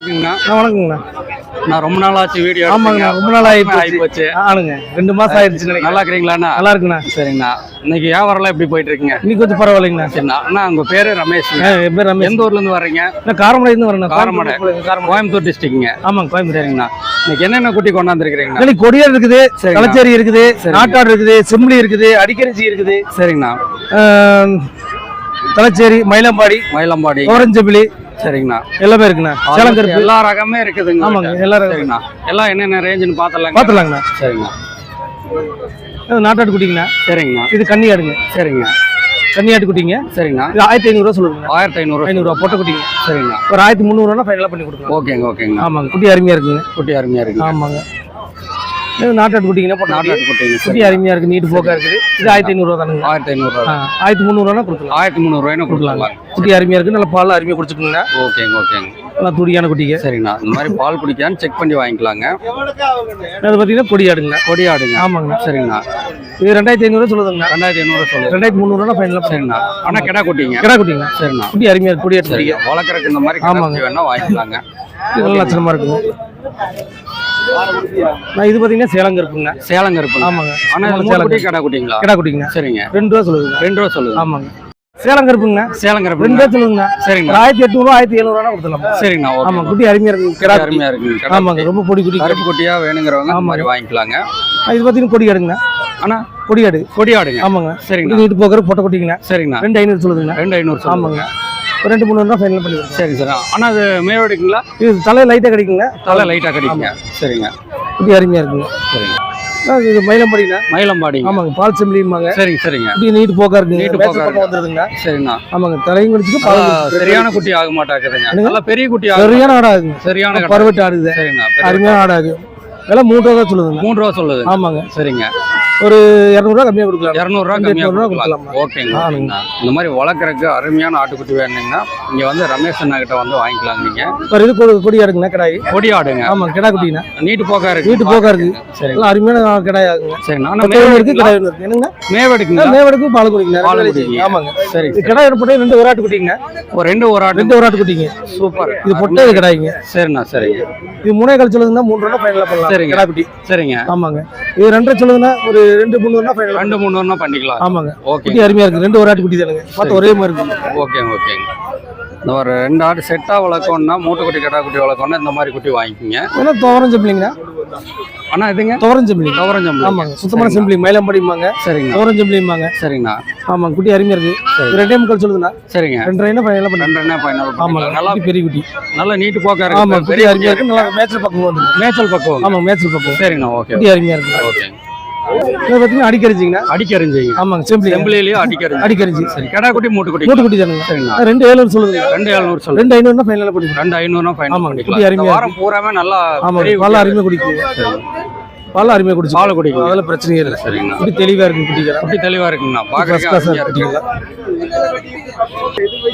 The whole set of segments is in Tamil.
வணக்கங்கண்ணா. நான் ரொம்ப நாள் ஆச்சு வீடியோ. ஆமாங்கண்ணா, ரொம்ப நாள் ஆயிப்போச்சு. ஆனுங்க 2 மாசம் ஆயிடுச்சு. நல்லா இருக்கிறீங்களாண்ணா? நல்லா இருக்குண்ணா. சரிங்கண்ணா. இன்னைக்கு வியாபாரம்லாம் எப்படி போயிட்டு இருக்கீங்க? இன்னைக்கு கொஞ்சம் பரவாயில்லைங்கண்ணா. சரிண்ணா. அண்ணா உங்க பேரு ரமேஷ். என் பேர் ரமேஷ். எந்த ஊர்ல இருந்து வர்றீங்க? நான் காரமடையிலிருந்து வரேன். காரமடை, கோயம்புத்தூர் டிஸ்ட்ரிக்ட்ங்க. ஆமாங்க, கோயம்புத்தூர். சரிங்கண்ணா. இன்னைக்கு என்னென்ன குட்டி கொண்டாந்துருக்கீங்க? இன்னைக்கு கொடியாடு இருக்குது, களச்சேரி இருக்குது, நாட்டாடு இருக்குது, செம்பிளி இருக்குது, அடிக்கரிசி இருக்குது. சரிங்கண்ணா. களச்சேரி, மயிலம்பாடி, ஓரஞ்செம்பிளி. சரிங்கண்ணா. எல்லாமே இருக்குண்ணா. சேலங்கருப்பு எல்லா ரகமே இருக்குதுங்க. ஆமாங்க, எல்லாரும். சரிங்கண்ணா. எல்லாம் என்னென்ன ரேஞ்சுன்னு பாத்துலாங்கண்ணா. சரிங்கண்ணா. நாட்டாடு குட்டிங்கண்ணா. சரிங்கண்ணா. இது கன்னியாடுங்க. சரிங்க. கன்னியாட்டு குட்டிங்க. சரிங்கண்ணா. இது 1500 ரூபா சொல்லுங்க. 1500 பொட்டை குட்டிங்க. சரிங்கண்ணா. ஒரு 1300 ஃபைனலா பண்ணி கொடுக்கலாம். ஓகேங்க. ஆமாங்க, குட்டி அருமையா இருக்குங்க. குட்டி அருமையா இருக்கு. ஆமாங்க. நாட்டாடு குட்டிங்கன்னா நாட்டாடு குட்டிங்க. குட்டி அருமையா இருக்கு, நீட்டு போக்கா இருக்குது. இது 1500 ரூபா தானுங்க. 1500 1300 கொடுக்கலாம். 1300 கொடுக்கலாம். குட்டி அருமையா இருக்கு, நல்ல பால் அருமையா குடிச்சுக்கோங்க. ஓகேங்க. நல்லா துடியான குட்டிங்க. சரிங்கண்ணா. இந்த மாதிரி பால் குடிக்கான்னு செக் பண்ணி வாங்கிக்கலாங்க. அது பார்த்தீங்கன்னா கொடியாடுங்க. ஆமாங்கண்ணா. சரிங்கண்ணா. இது 2500 சொல்லுதுங்கண்ணா. 2500 சொல்லுங்க. 2300 ஃபைனலா. சரிங்கண்ணா. ஆனால் கிடா குட்டிங்க. சரிண்ணா. குட்டி அருமையா இருக்கு, கொடியாடு குட்டிங்க. வளர்க்குறதுக்கு இந்த மாதிரி ஆமாங்க வேணா வாங்கிக்கலாங்க. இது நல்ல லட்சணமா இருக்குங்க. நான் இது பார்த்தீங்கன்னா சேலங்கருப்புங்க. ஆமாங்க. ஆனால் குட்டி கிடா குட்டிங்களா? கிடா குட்டிங்க. சரிங்க. 2 ரூபா சொல்லுங்க. 2 ரூபா சொல்லுங்க. ஆமாங்க. சேலங்கருப்புங்க. 2 ரூபா சொல்லுங்க. சரிங்க. 1800 1700 கொடுத்துலாம். சரிங்கண்ணா. ஆமா, குட்டி அருமையா இருக்கு. கிடா அருமையா இருக்கு. ஆமாங்க, ரொம்ப பொடி குட்டி. கருப்பு குட்டியா வேணுங்கிறவங்க அந்த மாதிரி வாங்கிக்கலாங்க. இது பார்த்தீங்கன்னா கொடியாடுங்க. ஆனா கொடியாடுங்க. ஆமாங்க. சரிங்க. நீட்டு போக்குற பொட்டை குட்டிங்கண்ணா. சரிங்கண்ணா. 2500 சொல்லுதுங்க. 2500 ஆமாங்க. ஒரு 2-300 ஃபைனல் பண்ணி கொடுங்க. சரி. ஆனா அது மேவடிக்குங்களா? இது தலை லைட்டா கிடைக்குங்க. தலை லைட்டா கிடைக்குங்க. சரிங்க. குட்டி அருமையா இருக்குங்க. சரிங்க. இது மயிலம்பாடி. ஆமாங்க, பால் செம்பிளிமாங்க. சரிங்க. குட்டி நீட்டு போக்கா இருக்குங்க. நீட்டு போக்கா வந்துருதுங்க. சரிண்ணா. ஆமாங்க, தலையும் குடிச்சிட்டு பால் சரியான குட்டி ஆக மாட்டாக்குதுங்க. நல்லா பெரிய குட்டி சரியான ஆடாகுங்க. சரியான பருவட்டு ஆடுது. சரிங்கண்ணா. அருமையான ஆடாகு. விலை 3 ரூபா சொல்லுதுங்க. 3 ரூபா சொல்லுது. ஆமாங்க. சரிங்க. ஒரு 200 ரூபா கம்மியா கொடுக்கலாம். 200 ரூபா கம்மியா கொடுக்கலாம். ஓகேங்க. இந்த மாதிரி வளர்க்குறதுக்கு அருமையான ஆட்டுக்குட்டி வேணுங்கன்னா இங்க வந்து ரமேஷ் அண்ணா கிட்ட வந்து வாங்கிக்கலாம். நீங்க இது கொடியாடுங்க. கிடாய் கொடியாடுங்க. ஆமா, கிடா குட்டினா நீட்டு போக்கா இருக்கு. சரி, அருமையான கிடாய் ஆகுங்க. சரி. இருக்கு, கிடாய் இருக்கு. என்னங்க மேவடுக்கு பால் குடிக்கலாம். ஆமாங்க. சரி. கிடாய் போட்டு 2 விராட்டு குட்டிங்க. ஒரு 2 விராட்டு குட்டிங்க. சூப்பர். இது பொட்டை கிடாய்ங்க. சரிண்ணா. சரிங்க. இது 3 கால் சொல்லுதுன்னா 3 ரூபா ஃபைனலா பண்ணலாம். சரிங்க. கிடா குட்டி. சரிங்க. ஆமாங்க. இது 2.5 சொல்லுதுன்னா ஒரு 2-300 ஃபைனல். 2-300 பண்ணிக்கலாம். ஆமாங்க. ஓகே. குட்டி அருமையா இருக்கு. 2 விராட்டு குட்டி தானுங்க. பார்த்து ஒரே மாதிரி இருக்கு. ஓகேங்க. இந்த ஒரு 2 ஆடு செட்டா வளர்க்கணும்னா மூட்டைக்குட்டி கடா குட்டி வளர்க்கணும்னா இந்த மாதிரி குட்டி வாங்கிக்கிங்க. ஏன்னா துவரம் செம்பிளிங்கண்ணா. அண்ணா இதுங்க துவரம் செம்பிளி. ஆமாங்க, சுத்தமான செம்பிளி. மயிலம்பாடிம்பாங்க. சரிங்க. துவரம் செம்பிளிம்பாங்க. சரிங்கண்ணா. ஆமாங்க, குட்டி அருமையா இருக்கு. 2.5 சொல்லுதுண்ணா. சரிங்க. 2.5 ஃபைனலா பண்ணி. 2.5 ஃபைனல். ஆமாங்க, நல்லா பெரிய குட்டி. நல்லா நீட்டு போக்கா இருக்கு. ஆமா, பெரிய அருமையா இருக்கு. நல்லா மேட்சல் பக்கம் வந்து. மேட்சல் பக்கம். ஆமா, மேட்சல் பக்கம். சரிங்கண்ணா. ஓகே. குட்டி அருமையா இருக்கு. ஓகே. இது பார்த்தீங்கன்னா அடிக்கரிஞ்சிங்கண்ணா. அடிக்கரிஞ்சிங்க. ஆமாங்க, செம்பிளிலேயே அடிக்கரிஞ்சி. சரி. கடா குட்டி மூட்டுக்குட்டி தானுங்க. சரிங்கண்ணா. 2.700 சொல்லுங்க. 2.700 சொல்லுங்க. 2.500 ஃபைனலா பண்ணி. 2.500 ஃபைனல். ஆமாங்க, குட்டி அருமையா வாரம் பூராமே நல்லா. ஆமா, பால் அருமையா குடிக்குங்க. பால் அருமையா குடிச்சு. பால் குடிக்கும். அதெல்லாம் பிரச்சனையே இல்லை. சரிங்கண்ணா. குட்டி தெளிவா இருக்கு. குட்டி தெளிவா இருக்குங்கண்ணா. பாக்குறதுக்கு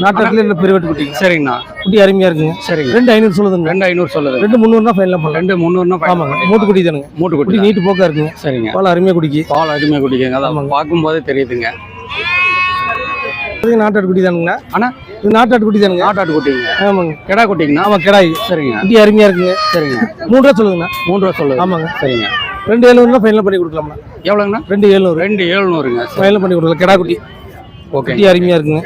நாட்டத்துல என்ன பெருவெட்டு குட்டி. சரிங்கண்ணா. குட்டி அருமையா இருக்குங்க. சரிங்க. 2.500 சொல்லுதுங்க. 2.500 சொல்லுது. 2.300 ஃபைனலா பண்ணலாம். 2.300 ஆமாங்க, மூட்டுக்குட்டி தானுங்க. மூட்டுக்குட்டி நீட்டு போக்கா இருக்குங்க. சரிங்க. பால் அருமையா குடிக்கி. பால் அருமையா குடிக்குங்க. அதான் பார்க்கும்போதே தெரியுதுங்க. நாட்டாடு குட்டி தானுங்கண்ணா. ஆனா இது நாட்டாடு குட்டி தானுங்க. நாட்டாடு குட்டிங்க. ஆமாங்க, கிடா குட்டிங்கண்ணா. ஆமா, கிடாய். சரிங்க. குட்டி அருமையா இருக்குங்க. சரிங்க. 3 ரூபா சொல்லுங்கண்ணா. 3 ரூபா சொல்லுங்க. ஆமாங்க. சரிங்க. 2.700 ஃபைனல் பண்ணி கொடுக்கலாம்ண்ணா. எவ்வளோங்கண்ணா? 2.700. 2.700ங்க. ஃபைனல் பண்ணி கொடுக்கலாம். கிடா குட்டி. ஓகே. குட்டி அருமையா இருக்குங்க.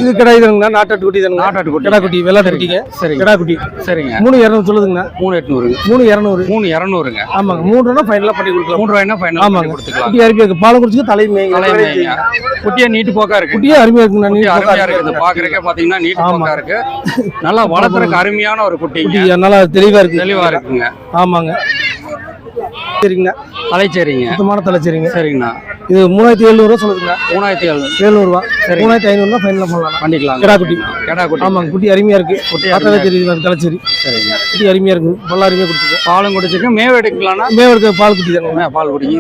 இது கிடாய் தானுங்கண்ணா. நாட்டாடு குட்டி தானுங்க. நாட்டாடு குட்டி. கிடா குட்டி வெள்ளாட்டு குட்டிங்க. சரிங்க. கிடா குட்டி. சரிங்க. 3.200 சொல்லுதுங்கண்ணா. 3.800. 3.200. 3.200ங்க. ஆமாங்க, 3 ரூபா ஃபைனலா பண்ணி கொடுக்கலாம். 3 ரூபாய்னா ஃபைனல் பண்ணி கொடுத்துக்கலாம். குட்டி அருமையா இருக்கு. பால் குடிச்சு தலைமைங்க. குட்டியா நீட்டு போக்கா இருக்கு. குட்டியா அருமையா இருக்குங்க. நீட்டு அருமையா இருக்குது. பாக்குறதுக்கே பாத்தீங்கன்னா நீட்டு போக்கா இருக்கு. நல்லா வளர்த்துறதுக்கு அருமையான ஒரு குட்டி. நல்லா தெளிவா இருக்கு. தெளிவா இருக்குங்க. ஆமாங்க. சரிங்கண்ணா. தலைச்சேரிங்க. சுத்தமான தலைச்சேரிங்க. சரிங்கண்ணா. இது 3700 சொல்லுதுங்க. 3700. 3500 ஃபைனல் பண்ணலாம். பண்ணிக்கலாம். கிடா குட்டி. கிடா குட்டி. ஆமாங்க, குட்டி அருமையா இருக்கு. பார்த்தாவே தெரியுது தலைச்சேரி. சரிங்க. குட்டி அருமையா இருக்கு. நல்லா அருமையா குடிச்சிருக்கு. பாலும் குடிச்சிருக்கு. மேவ எடுக்கலாம்னா மேவ பால் குட்டி தானே. பால் குடி.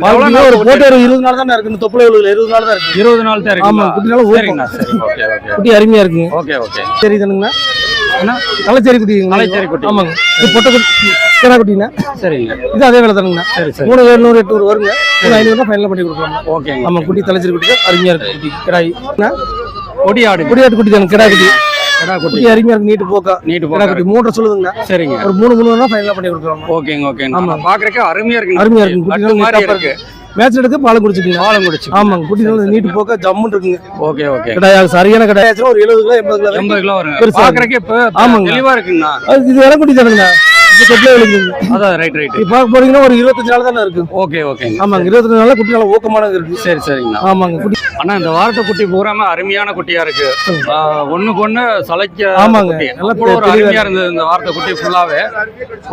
ஒரு போட்டு 20 நாள் தானே இருக்கு. தொப்புல 20 நாள் தான் இருக்கு. 20 நாள் தான் இருக்கு. ஆமா, குட்டினால சரிங்கண்ணா. சரி. ஓகே. குட்டி அருமையா இருக்குங்க. ஓகே. சரி தானுங்கண்ணா. தலைச்சேரி குட்டி. தலைச்சேரி குட்டி. ஆமாங்க, இது பொட்டை குட்டி. கிடா குட்டினா. சரிங்க. இது அதே வேலை தானுங்கண்ணா. சரி. 3700 800 வருங்க. 500 ஃபைனல் பண்ணி கொடுக்கலாம். ஓகே. ஆமா, குட்டி தலைச்சேரி குட்டி அருமையா இருக்கு. குட்டி கிடாய். கொடியாடு. கொடியாட்டு குட்டி தானே. கிடா குட்டி. கிடா குட்டி குட்டி அருமையா இருக்கு, நீட்டு போக்கா. நீட்டு கிடா போக குட்டி 3 சொல்லுதுங்க. சரிங்க. ஒரு 3 ஃபைனலா பண்ணி கொடுக்குறோம். ஓகேங்க ஓகேங்க. ஆமா. பாக்குறதுக்கு அருமையா இருக்கு. அருமையா இருக்கு. குட்டி லட்டு மாதிரி நல்லா இருக்கு. மேட்ச் எடுக்க பால் குடிச்சுக்கீங்க. பாலம் குடிச்சு. ஆமாங்க. குட்டி நல்லா நீட்டு போக்கா ஜம்முன்னு இருக்குங்க. Okay okay. கிடா சரியான கிடா ஒரு 70 கிலோ 80 கிலோ 80 கிலோ வரும். பெருசா பாக்குறதுக்கு இப்ப ஆமாங்க. தெளிவா இருக்குங்கண்ணா. இது இடம் குட்டி தானுங்கண்ணா. இது கட்டிலே விழுக்குங்க. அதான் ரைட் ரைட். இப்போ பார்க்க போறீங்கன்னா ஒரு 25 நாள் தானே இருக்கு. ஓகே ஓகேங்க. ஆமாங்க. 25 நாள்ல குட்டி நல்லா ஊக்கமானது இருக்கு. சரி சரிங்கண்ணா. ஆமாங்க. குட்டி அண்ணா இந்த வாரத்தை குட்டி பூராம அருமையான குட்டியா இருக்கு. ஒண்ணுக்கு ஒண்ணு சளைக்க ஆமாங்க. குட்டி. நல்லா அவ்வளவு ஒரு அருமையா இருந்தது இந்த வாரத்தை குட்டி ஃபுல்லாவே.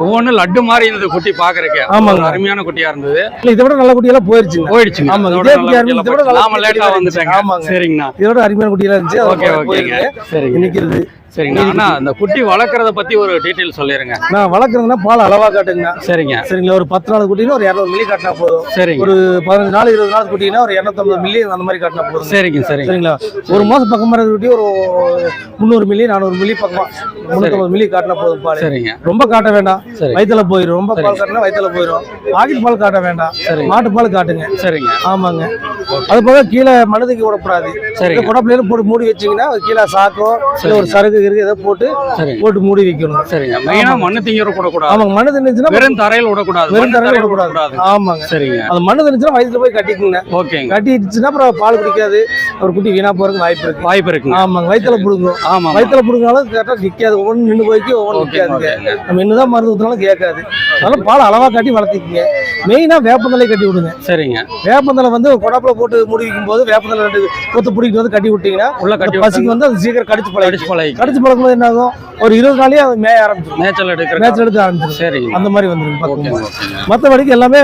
ஒவ்வொன்னு லட்டு மாதிரி இருந்தது குட்டி பாக்குறதுக்கு. ஆமாங்க. அருமையான குட்டியா இருந்தது. இல்ல இதை விட நல்ல குட்டி எல்லாம் போயிருச்சுங்க. போயிடுச்சுங்க. ஆமாங்க. இதோட இதே நல்ல குட்டி குட்டியெல்லாம் இதை விட நல்ல நாம லேட்டா வந்துட்டாங்க. ஆமாங்க. சரிங்கண்ணா. இதோட அருமையான குட்டி எல்லாம் இருந்துச்சு. ஓகே ஓகேங்க. சரிங்க. நிக்கிறது. சரிங்கண்ணா. அண்ணா இந்த குட்டி வளர்க்கறத பத்தி ஒரு டீடைல் சொல்லிருங்க. நான் வளர்க்குறதுன்னா பால் அளவா காட்டுங்க. சரிங்க. சரிங்களா. ஒரு 10 நாள் குட்டினா ஒரு 200 மில்லி காட்டினா போதும். சரிங்க. ஒரு 15 நாள் 20 நாள் குட்டினா ஒரு 250 மில்லி அந்த மாதிரி காட்டினா போதும். சரிங்க சரிங்க. சரிங்களா. ஒரு மாசம் பக்கமா இருக்கிற குட்டி ஒரு 300 மில்லி 400 மில்லி பக்கமா 350 மில்லி காட்டினா போதும் பால். சரிங்க. ரொம்ப காட்ட வேண்டாம். சரி. வயித்துல போயிடும். ரொம்ப பால் காட்டினா வயித்துல போயிடும். பாக்கெட் பால் காட்ட வேண்டாம். சரி. மாட்டு பால் காட்டுங்க. சரிங்க. ஆமாங்க. அது போக கீழே மனதுக்கு விடக்கூடாது. சரிங்க. குடப்பிள்ளையில போட்டு மூடி வச்சீங்கன்னா கீழே சாக்கோ இல்ல ஒரு சருகு இருக்கு ஏதோ போட்டு சரி. போட்டு மூடி வைக்கணும். சரிங்க. மெயினா மண்ணு திங்கிற கூடாது. ஆமாங்க. மண்ணு தின்னுச்சுன்னா வெறும் தரையில விடக்கூடாது. வெறும் தரையில விடக்கூடாது. ஆமாங்க. சரிங்க. அது மண்ணு தின்னுச்சுன்னா வயித்துல போய் கட்டிக்குங்க. ஓகேங்க. கட்டிடுச்சுன்னா அப்புறம் பால் குடிக்காது. ஒரு குட்டி வீணா போறதுக்கு வாய்ப்பு இருக்கு. வாய்ப்பு இருக்குங்க. ஆமாங்க. வயித்துல புடுங்கும். ஆமா. வயித்துல புடுங்கினாலும் கரெக்டா நிக்காது. ஒவ்வொன்று நின்று போய்க்கு ஒவ்வொன்று நிக்காதுங்க. நம்ம என்னதான் மருந்து ஊத்தினாலும் கேட்காது. அதனால பால் அளவா காட்டி வளர்த்திக்குங்க. மெயினா வேப்பந்தலை கட்டி விடுங்க. சரிங்க. வேப்பந்தலை வந்து குடப்புல போட்டு மூடி வைக்கும் போது வேப்பந்தலை 2 கொத்து பிடிக்கிட்டு வந்து கட்டி விட்டீங்கன்னா உள்ள கட்டி பசிக்கு வந்து அது சீக்கிரம் கடிச்சு பழகி கடிச்சு பழகும்போது என்ன ஆகும், ஒரு 20 நாளே அது மேய ஆரம்பிச்சிடும். மேய்ச்சல் எடுக்கிற மேய்ச்சல் எடுக்க ஆரம்பிச்சிடும். சரிங்க. அந்த மாதிரி வந்துடும். ஓகேங்க ஓகேங்க. மற்றபடிக்கு எல்லாமே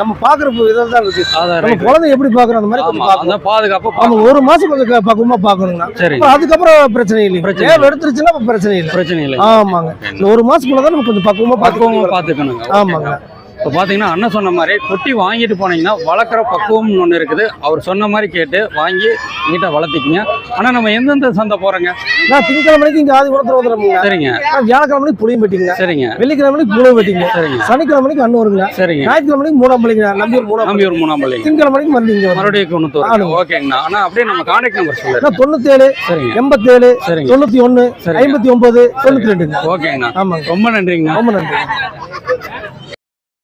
நம்ம பாக்குற விதம் தான் இருக்கு. அதான் நம்ம ரைட். குழந்தை எப்படி பாக்குறோம் அந்த மாதிரி ஆமா. கொஞ்சம் அந்த பார்க்கணும். பாதுகாப்பு நம்ம ஒரு மாசம் கொஞ்சம் பக்குவமா பாக்கணுங்கண்ணா. சரிங்க. அப்புறம் அதுக்கப்புறம் பிரச்சனை இல்லை. பிரச்சனை தேவை எடுத்துருச்சுன்னா அப்ப பிரச்சனை இல்லை. பிரச்சனை இல்லை. ஆமாங்க. இந்த ஒரு மாசத்துக்குள்ளதான் நம்ம கொஞ்சம் பக்குவமா பக்குவமா பாத்துக்கணுங்க. ஆமாங்க. இப்போ பார்த்தீங்கன்னா அண்ணன் சொன்ன மாதிரி குட்டி வாங்கிட்டு போனீங்கன்னா வளர்க்குற பக்குவம்னு ஒன்று இருக்குது. அவர் சொன்ன மாதிரி கேட்டு வாங்கி நீட்டாக வளர்த்திக்கிங்க. ஆனால் நம்ம எந்தெந்த சந்தை போகிறோங்க? நான் திங்கக்கிழமைக்கு இங்கே ஆதி குளத்தில் வந்துடுறோங்க. சரிங்க. வியாழக்கிழமைக்கு புளியும் வெட்டிங்க. சரிங்க. வெள்ளிக்கிழமைக்கு பூலம் வெட்டிங்க. சரிங்க. சனிக்கிழமைக்கு அண்ணன் வருங்க. சரிங்க. ஞாயிற்றுக்கிழமைக்கு மூணாம்பள்ளிங்க. நம்பியூர் மூணாம்பள்ளி. திங்கக்கிழமைக்கு மறுபடியும் மறுபடியும் கொண்டு ஓகேங்கண்ணா. ஆனால் அப்படியே நம்ம கான்டாக்ட் நம்பர் சொல்லுங்க. 97 சரிங்க. 87 சரிங்க. 91 சரிங்க. 59 92. ஓகேங்கண்ணா. ஆமாங்க. ரொம்ப நன்றிங்கண்ணா. ரொம்ப நன்றி.